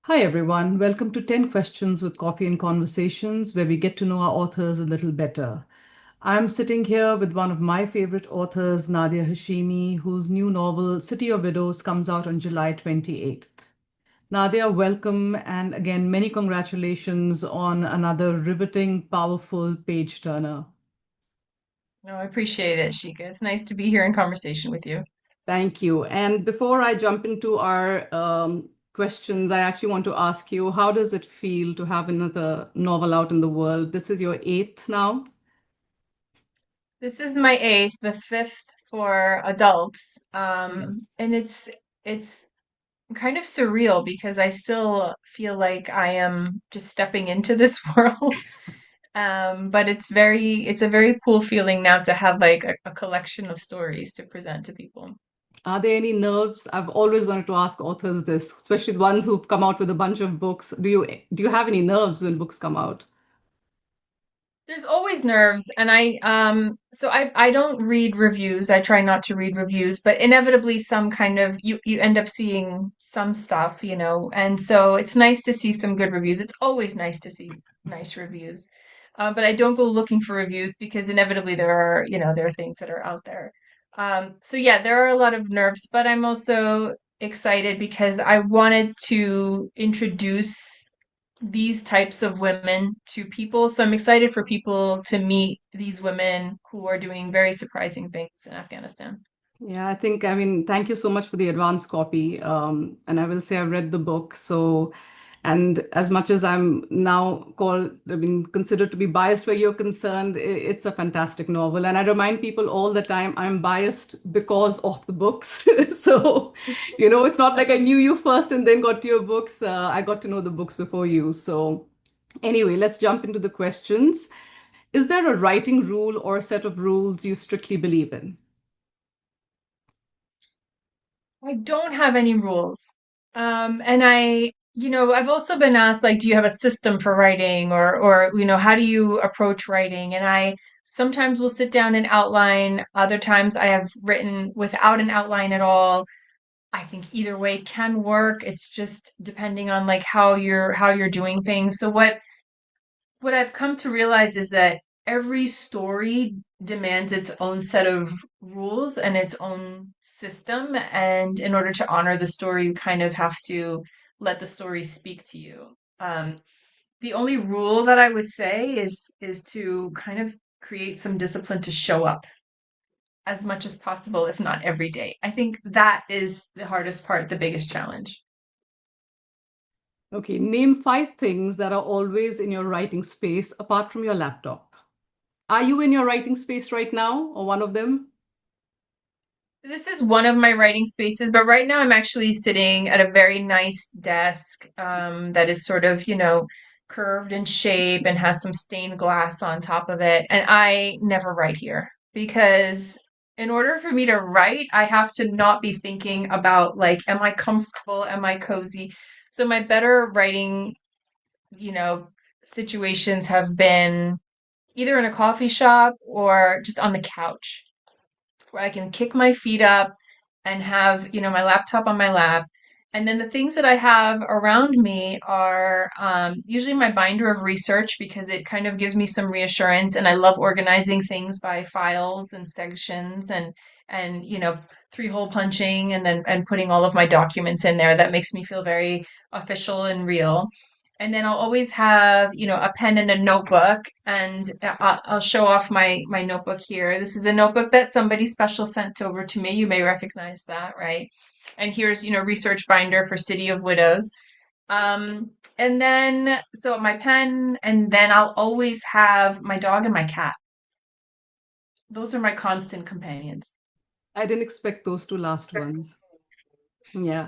Hi, everyone. Welcome to 10 Questions with Coffee and Conversations, where we get to know our authors a little better. I'm sitting here with one of my favorite authors, Nadia Hashimi, whose new novel, City of Widows, comes out on July 28th. Nadia, welcome, and again, many congratulations on another riveting, powerful page turner. No, I appreciate it, Shika. It's nice to be here in conversation with you. Thank you. And before I jump into our questions, I actually want to ask you, how does it feel to have another novel out in the world? This is your eighth now. This is my eighth, the fifth for adults. Yes. And it's kind of surreal because I still feel like I am just stepping into this world. But it's a very cool feeling now to have like a collection of stories to present to people. Are there any nerves? I've always wanted to ask authors this, especially the ones who've come out with a bunch of books. Do you have any nerves when books come out? There's always nerves, and I don't read reviews. I try not to read reviews, but inevitably some kind of you end up seeing some stuff, and so it's nice to see some good reviews. It's always nice to see nice reviews. But I don't go looking for reviews because inevitably there are things that are out there. So yeah, there are a lot of nerves, but I'm also excited because I wanted to introduce these types of women to people. So I'm excited for people to meet these women who are doing very surprising things in Afghanistan. Yeah, I mean, thank you so much for the advance copy. And I will say I've read the book. So, and as much as I'm now considered to be biased where you're concerned, it's a fantastic novel. And I remind people all the time I'm biased because of the books. So, it's not like I knew you first and then got to your books. I got to know the books before you. So, anyway, let's jump into the questions. Is there a writing rule or a set of rules you strictly believe in? I don't have any rules. And I've also been asked, like, do you have a system for writing or how do you approach writing? And I sometimes will sit down and outline. Other times I have written without an outline at all. I think either way can work. It's just depending on like how you're doing things. So what I've come to realize is that every story demands its own set of rules and its own system. And in order to honor the story, you kind of have to let the story speak to you. The only rule that I would say is to kind of create some discipline to show up as much as possible, if not every day. I think that is the hardest part, the biggest challenge. Okay, name five things that are always in your writing space apart from your laptop. Are you in your writing space right now, or one of them? This is one of my writing spaces, but right now I'm actually sitting at a very nice desk that is sort of, curved in shape and has some stained glass on top of it. And I never write here because in order for me to write, I have to not be thinking about like, am I comfortable? Am I cozy? So my better writing, you know, situations have been either in a coffee shop or just on the couch where I can kick my feet up and have, my laptop on my lap. And then the things that I have around me are usually my binder of research because it kind of gives me some reassurance. And I love organizing things by files and sections and three-hole punching and then and putting all of my documents in there. That makes me feel very official and real. And then I'll always have, a pen and a notebook, and I'll show off my notebook here. This is a notebook that somebody special sent over to me. You may recognize that, right? And here's, research binder for City of Widows. And then so my pen, and then I'll always have my dog and my cat. Those are my constant companions. I didn't expect those two last ones. Yeah.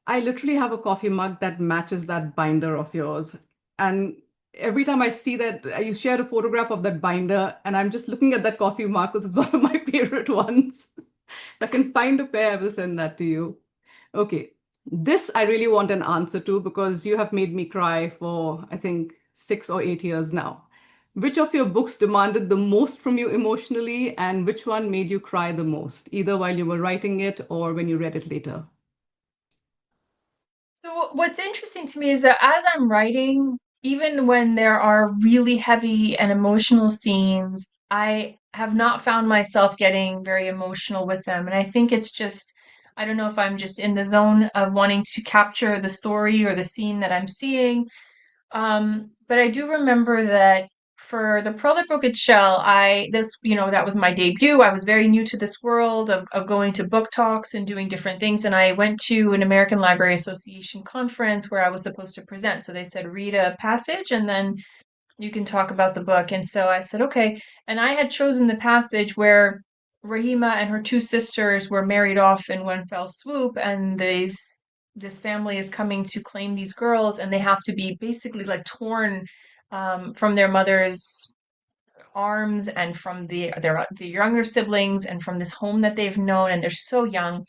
I literally have a coffee mug that matches that binder of yours. And every time I see that, you shared a photograph of that binder, and I'm just looking at that coffee mug because it's one of my favorite ones. If I can find a pair, I will send that to you. Okay. This I really want an answer to because you have made me cry for, I think, 6 or 8 years now. Which of your books demanded the most from you emotionally, and which one made you cry the most, either while you were writing it or when you read it later? So what's interesting to me is that as I'm writing, even when there are really heavy and emotional scenes, I have not found myself getting very emotional with them. And I think it's just, I don't know if I'm just in the zone of wanting to capture the story or the scene that I'm seeing. But I do remember that for the Pearl That Broke Its Shell, that was my debut. I was very new to this world of going to book talks and doing different things. And I went to an American Library Association conference where I was supposed to present. So they said, read a passage and then you can talk about the book. And so I said, okay. And I had chosen the passage where Rahima and her two sisters were married off in one fell swoop, and this family is coming to claim these girls, and they have to be basically like torn from their mother's arms and from the younger siblings and from this home that they've known, and they're so young.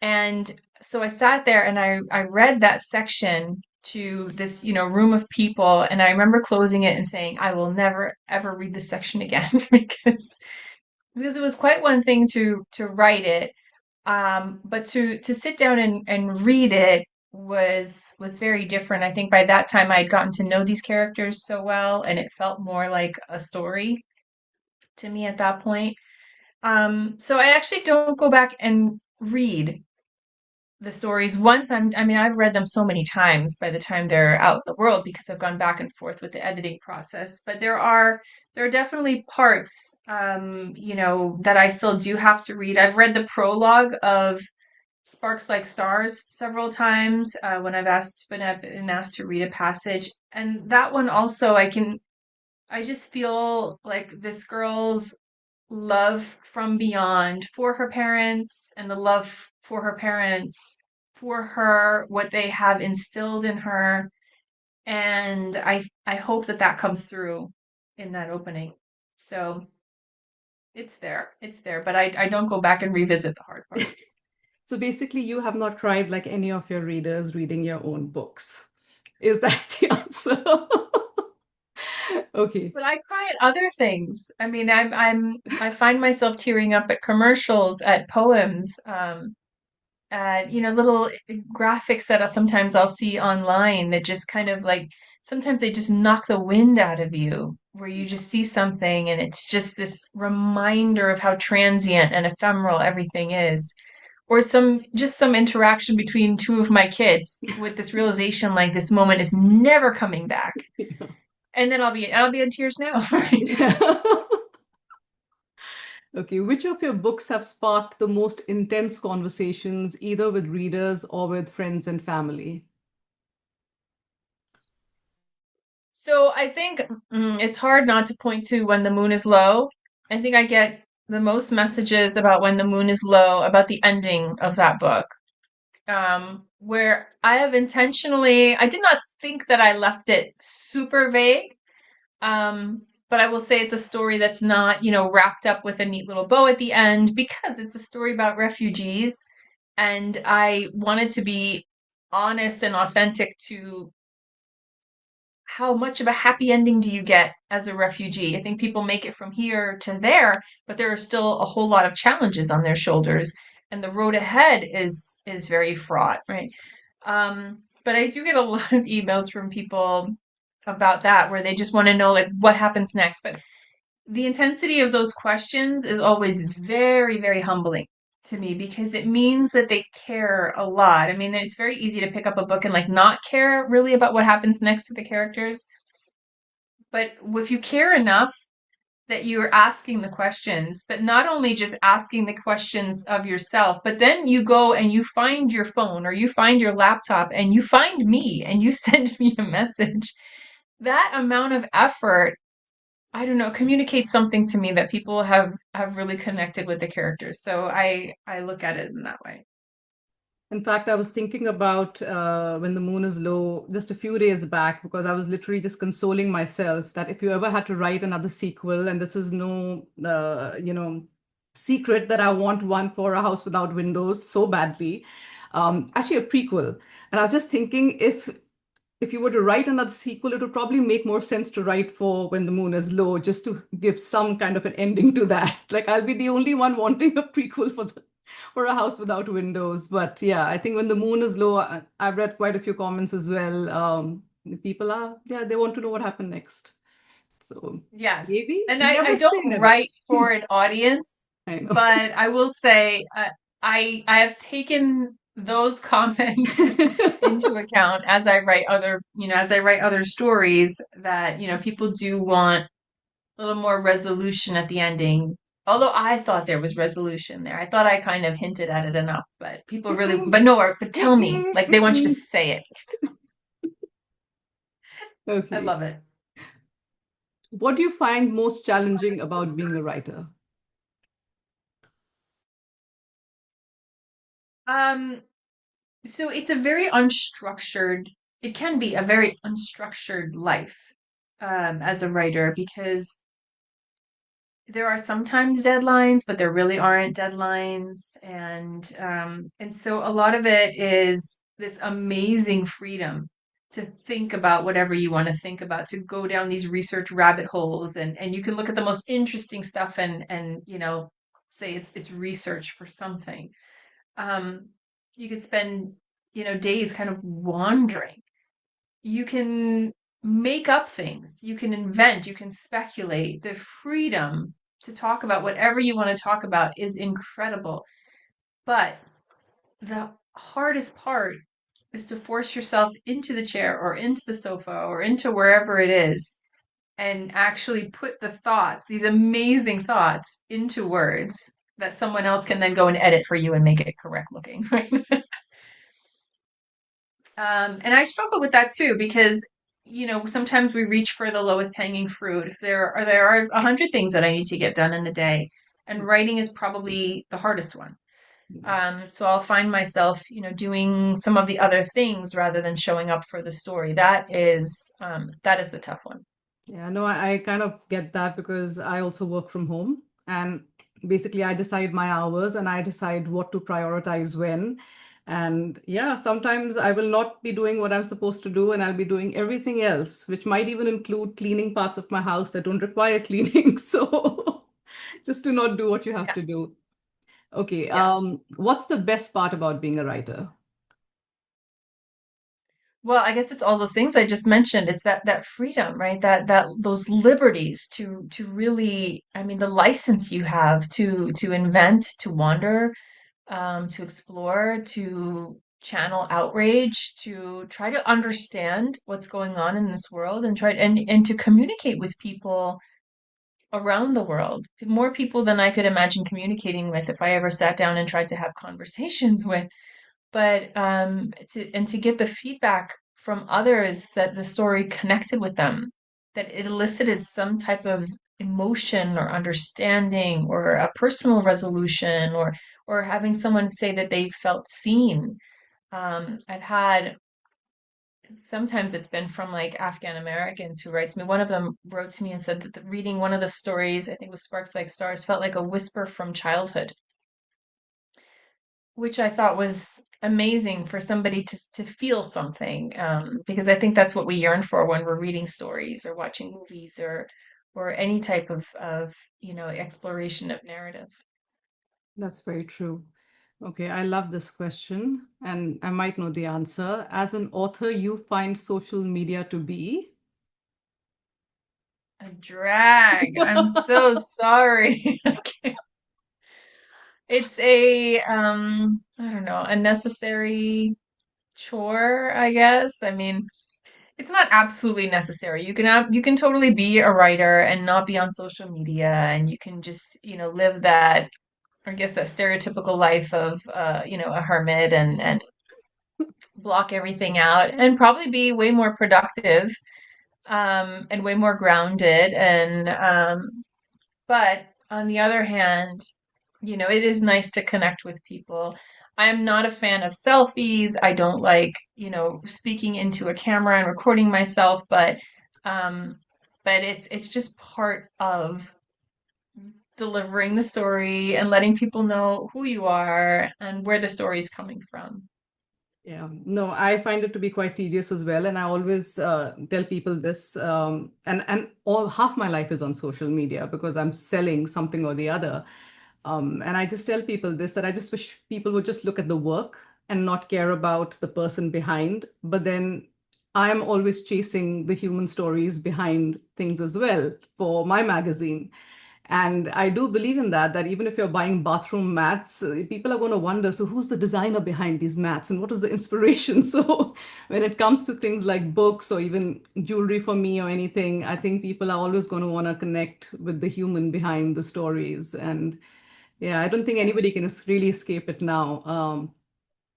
And so I sat there and I read that section to this, room of people. And I remember closing it and saying, I will never, ever read this section again because it was quite one thing to write it. But to sit down and read it was very different. I think by that time I had gotten to know these characters so well, and it felt more like a story to me at that point. So I actually don't go back and read the stories once I've read them so many times by the time they're out in the world because I've gone back and forth with the editing process. But there are definitely parts that I still do have to read. I've read the prologue of Sparks Like Stars several times when I've been asked to read a passage. And that one also I just feel like this girl's love from beyond for her parents and the love for her parents for her, what they have instilled in her. And I hope that that comes through in that opening. So it's there, but I don't go back and revisit the hard parts. So basically, you have not tried like any of your readers reading your own books. Is that the answer? Okay. But I cry at other things. I mean, I find myself tearing up at commercials, at poems, at little graphics that sometimes I'll see online that just kind of like sometimes they just knock the wind out of you, where you just see something and it's just this reminder of how transient and ephemeral everything is. Or some interaction between two of my kids with this realization like this moment is never coming back. And then I'll be in tears now, right? Yeah. Okay, which of your books have sparked the most intense conversations, either with readers or with friends and family? So I think it's hard not to point to When the Moon is Low. I think I get the most messages about When the Moon is Low, about the ending of that book, where I did not think that I left it super vague. But I will say it's a story that's not, wrapped up with a neat little bow at the end because it's a story about refugees. And I wanted to be honest and authentic to how much of a happy ending do you get as a refugee? I think people make it from here to there, but there are still a whole lot of challenges on their shoulders, and the road ahead is very fraught, right? But I do get a lot of emails from people about that where they just want to know like what happens next. But the intensity of those questions is always very, very humbling to me because it means that they care a lot. I mean, it's very easy to pick up a book and like not care really about what happens next to the characters. But if you care enough that you're asking the questions, but not only just asking the questions of yourself, but then you go and you find your phone or you find your laptop and you find me and you send me a message. That amount of effort, I don't know, communicates something to me that people have really connected with the characters. So I look at it in that way. In fact, I was thinking about When the Moon is Low just a few days back because I was literally just consoling myself that if you ever had to write another sequel, and this is no, secret that I want one for A House Without Windows so badly, actually a prequel. And I was just thinking if you were to write another sequel, it would probably make more sense to write for When the Moon is Low, just to give some kind of an ending to that. Like I'll be the only one wanting a prequel or a house without windows. But yeah, I think when the moon is low, I've read quite a few comments as well. The people are, yeah, they want to know what happened next. So Yes. maybe And I never say don't never. write for an audience, I know. but I will say I have taken those comments into account as I write other, as I write other stories that, people do want a little more resolution at the ending. Although I thought there was resolution there. I thought I kind of hinted at it enough, but people really, but no, but tell me, like they want you to say it. I Okay. love it. What do you find most challenging about being a writer? Um, so it's a very unstructured, it can be a very unstructured life, as a writer because there are sometimes deadlines, but there really aren't deadlines. And so a lot of it is this amazing freedom to think about whatever you want to think about, to go down these research rabbit holes and you can look at the most interesting stuff and say it's research for something. Um, you could spend, days kind of wandering. You can make up things, you can invent, you can speculate. The freedom to talk about whatever you want to talk about is incredible. But the hardest part is to force yourself into the chair or into the sofa or into wherever it is and actually put the thoughts, these amazing thoughts, into words that someone else can then go and edit for you and make it correct looking, right? And I struggle with that too because, sometimes we reach for the lowest hanging fruit. If there are 100 things that I need to get done in a day, and writing is probably the hardest one. So I'll find myself, doing some of the other things rather than showing up for the story. That is the tough one. Yeah, no, I kind of get that because I also work from home and basically I decide my hours and I decide what to prioritize when. And yeah, sometimes I will not be doing what I'm supposed to do and I'll be doing everything else, which might even include cleaning parts of my house that don't require cleaning. So just to not do what you have to Yes. do. Okay, Yes. what's the best part about being a writer? Well, I guess it's all those things I just mentioned. It's that freedom, right? That those liberties to really, I mean, the license you have to invent, to wander, to explore, to channel outrage, to try to understand what's going on in this world and and to communicate with people around the world. More people than I could imagine communicating with if I ever sat down and tried to have conversations with. But to get the feedback from others that the story connected with them, that it elicited some type of emotion or understanding or a personal resolution or having someone say that they felt seen. I've had sometimes it's been from like Afghan Americans who writes me. One of them wrote to me and said that reading one of the stories, I think it was Sparks Like Stars, felt like a whisper from childhood, which I thought was amazing for somebody to feel something, because I think that's what we yearn for when we're reading stories or watching movies or any type of exploration of narrative. That's very true. Okay, I love this question, and I might know the answer. As an author, you find social media to be? A drag. I'm so sorry. It's I don't know, a necessary chore, I guess. I mean, it's not absolutely necessary. You can totally be a writer and not be on social media, and you can just, live that, I guess, that stereotypical life of a hermit and block everything out and probably be way more productive, and way more grounded and but on the other hand, it is nice to connect with people. I am not a fan of selfies. I don't like, speaking into a camera and recording myself, um, but it's just part of delivering the story and letting people know who you are and where the story is coming from. Yeah, no, I find it to be quite tedious as well, and I always tell people this. And all half my life is on social media because I'm selling something or the other. And I just tell people this, that I just wish people would just look at the work and not care about the person behind. But then I'm always chasing the human stories behind things as well for my magazine. And I do believe in that, that even if you're buying bathroom mats, people are going to wonder, so who's the designer behind these mats and what is the inspiration? So when it comes to things like books or even jewelry for me or anything, I think people are always going to want to connect with the human behind the stories. And yeah, I don't think anybody can really escape it now.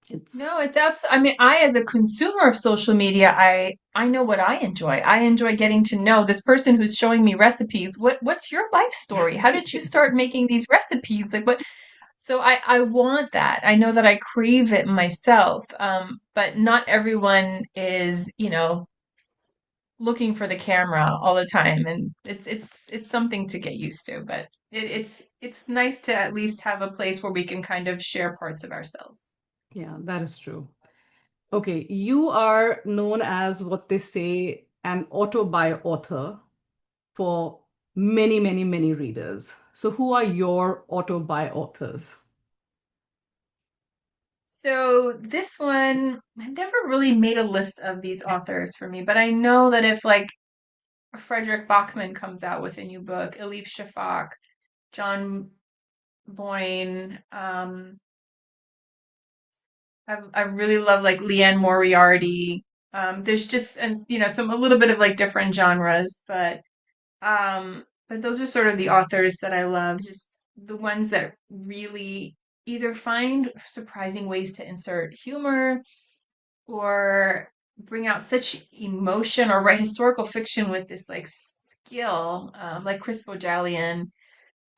It's No, it's absolutely. I mean, I as a consumer of social media, I know what I enjoy. I enjoy getting to know this person who's showing me recipes. What's your life story? How did you start making these recipes? Like what? So I want that. I know that I crave it myself. But not everyone is, looking for the camera all the time, and it's something to get used to. But it's nice to at least have a place where we can kind of share parts of ourselves. yeah, that is true. Okay, you are known as what they say an auto-buy author for many, many, many readers. So who are your auto-buy authors? So this one, I've never really made a list of these authors for me, but I know that if like Frederick Bachman comes out with a new book, Elif Shafak, John Boyne, I really love like Leanne Moriarty. There's just and some a little bit of like different genres, but those are sort of the authors that I love, just the ones that really either find surprising ways to insert humor or bring out such emotion or write historical fiction with this like skill, like Chris Bojalian.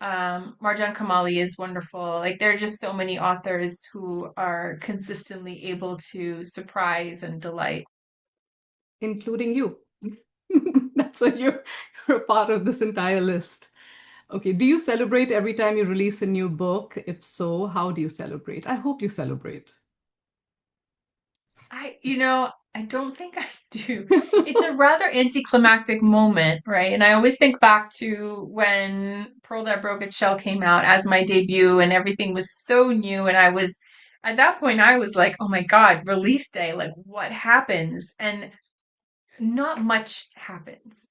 Marjan Kamali is wonderful. Like there are just so many authors who are consistently able to surprise and delight. Including you. That's why you're a part of this entire list. Okay, do you celebrate every time you release a new book? If so, how do you celebrate? I hope you celebrate. I don't think I do. It's a rather anticlimactic moment, right? And I always think back to when Pearl That Broke Its Shell came out as my debut and everything was so new. And at that point, I was like, oh my God, release day, like what happens? And not much happens.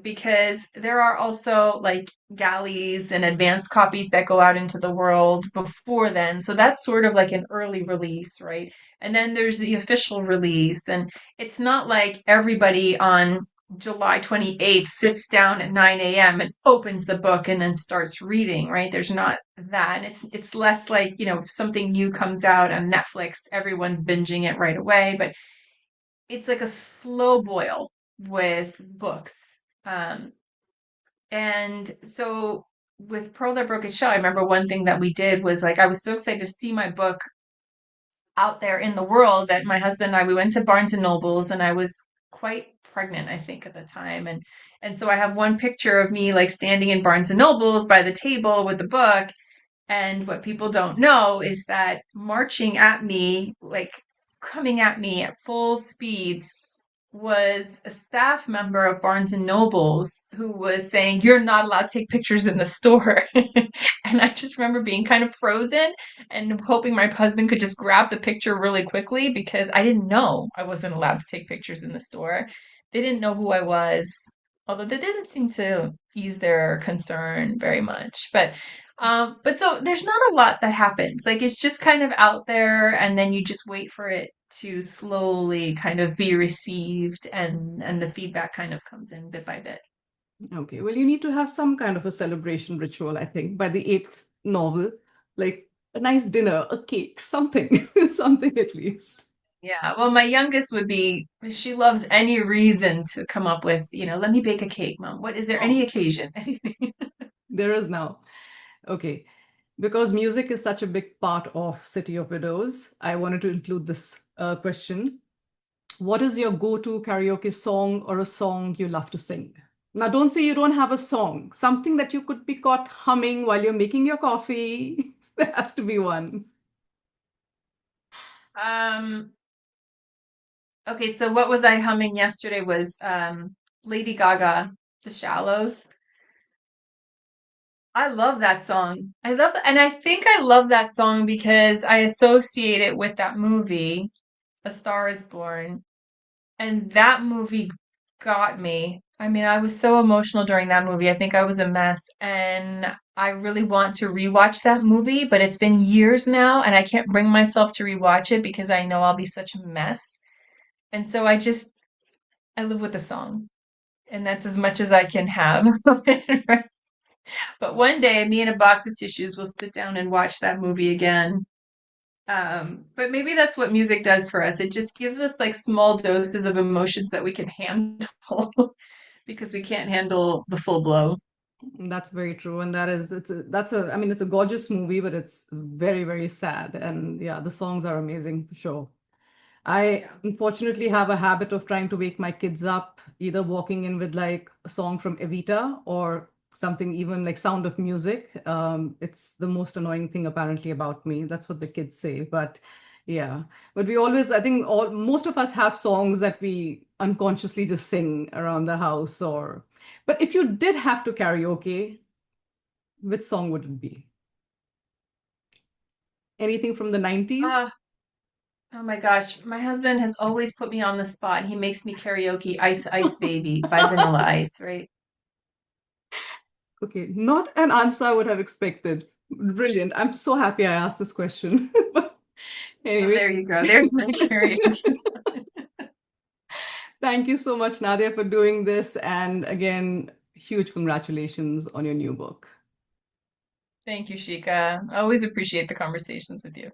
Because there are also like galleys and advanced copies that go out into the world before then. So that's sort of like an early release, right? And then there's the official release. And it's not like everybody on July 28th sits down at 9 a.m. and opens the book and then starts reading, right? There's not that. And it's less like, if something new comes out on Netflix, everyone's binging it right away. But it's like a slow boil with books. And so with Pearl That Broke Its Shell, I remember one thing that we did was like I was so excited to see my book out there in the world that my husband and we went to Barnes and Nobles, and I was quite pregnant, I think, at the time. And so I have one picture of me like standing in Barnes and Nobles by the table with the book. And what people don't know is that marching at me, like coming at me at full speed, was a staff member of Barnes and Nobles who was saying, "You're not allowed to take pictures in the store." And I just remember being kind of frozen and hoping my husband could just grab the picture really quickly because I didn't know I wasn't allowed to take pictures in the store. They didn't know who I was, although they didn't seem to ease their concern very much. But so there's not a lot that happens. Like it's just kind of out there, and then you just wait for it to slowly kind of be received, and the feedback kind of comes in bit by bit. Okay, well, you need to have some kind of a celebration ritual, I think, by the eighth novel, like a nice dinner, a cake, something, something at least. Yeah, well, my youngest would be, she loves any reason to come up with, let me bake a cake, Mom. What is there any Oh, occasion? Anything? there is now. Okay, because music is such a big part of City of Widows, I wanted to include this question. What is your go-to karaoke song or a song you love to sing? Now, don't say you don't have a song, something that you could be caught humming while you're making your coffee. There has to be one. Um, okay, so what was I humming yesterday was Lady Gaga, The Shallows. I love that song. And I think I love that song because I associate it with that movie, A Star is Born. And that movie got me. I mean, I was so emotional during that movie. I think I was a mess. And I really want to rewatch that movie, but it's been years now, and I can't bring myself to rewatch it because I know I'll be such a mess. And so I live with the song, and that's as much as I can have. Right? But one day, me and a box of tissues will sit down and watch that movie again. But maybe that's what music does for us. It just gives us like small doses of emotions that we can handle because we can't handle the full blow. That's very true, and I mean, it's a gorgeous movie, but it's very, very sad. And yeah, the songs are amazing for sure. I Yeah. unfortunately have a habit of trying to wake my kids up, either walking in with like a song from Evita or something even like Sound of Music. It's the most annoying thing apparently about me. That's what the kids say. But yeah, but we always, I think most of us have songs that we unconsciously just sing around the house or, but if you did have to karaoke, which song would it be? Anything from the 90s? Ah, oh my gosh. My husband has always put me on the spot. He makes me karaoke Ice Ice Baby by Vanilla Ice, right? Okay, not an answer I would have expected. Brilliant. I'm so happy I asked this question. But Oh, anyway, there you go. There's my karaoke. thank you so much, Nadia, for doing this. And again, huge congratulations on your new book. Thank you, Shika. I always appreciate the conversations with you.